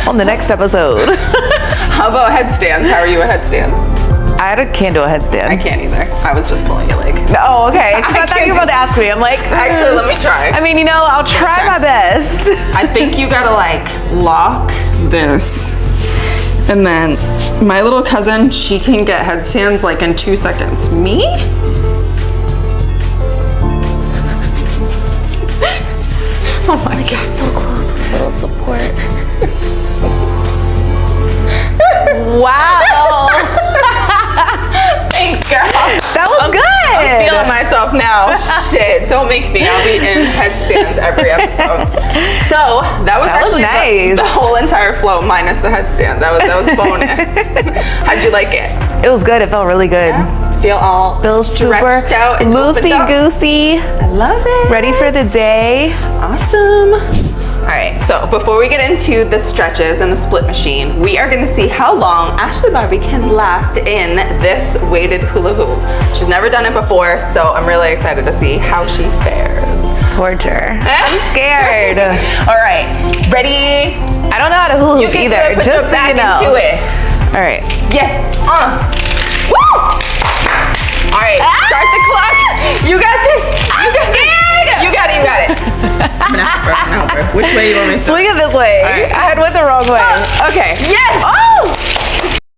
on the next episode. How about headstands? How are you at headstands? Can't do a headstand. I can't either. I was just pulling your leg. Oh, okay. Because I thought can't you were about to ask me. I'm like, Actually, let me try. I mean, you know, I'll try my best. I think you gotta like lock this. And then my little cousin, she can get headstands like in 2 seconds. Me? Oh my God. So close with a little support. Wow. Thanks, girl. That was good. I'm feeling myself now. Shit, don't make me. I'll be in headstands every episode. So that was actually nice. the whole entire flow minus the headstand. That was bonus. How'd you like it? It was good. It felt really good. Feel all Super stretched out and opened up. loosey-goosey. I love it. Ready for the day. Awesome. All right, so before we get into the stretches and the split machine, we are gonna see how long Ashley Barbie can last in this weighted hula hoop. She's never done it before, so I'm really excited to see how she fares. Torture. I'm scared. All right, ready? I don't know how to hula You hoop can either. do it, put your Just so back you know. into it. All right. Yes, Woo! All right, start the clock. You got this. I'm scared. You got it, you got it. I'm gonna help her. Which way you want me to? Swing it this way. All right. I had went the wrong way. Okay. Yes! Oh!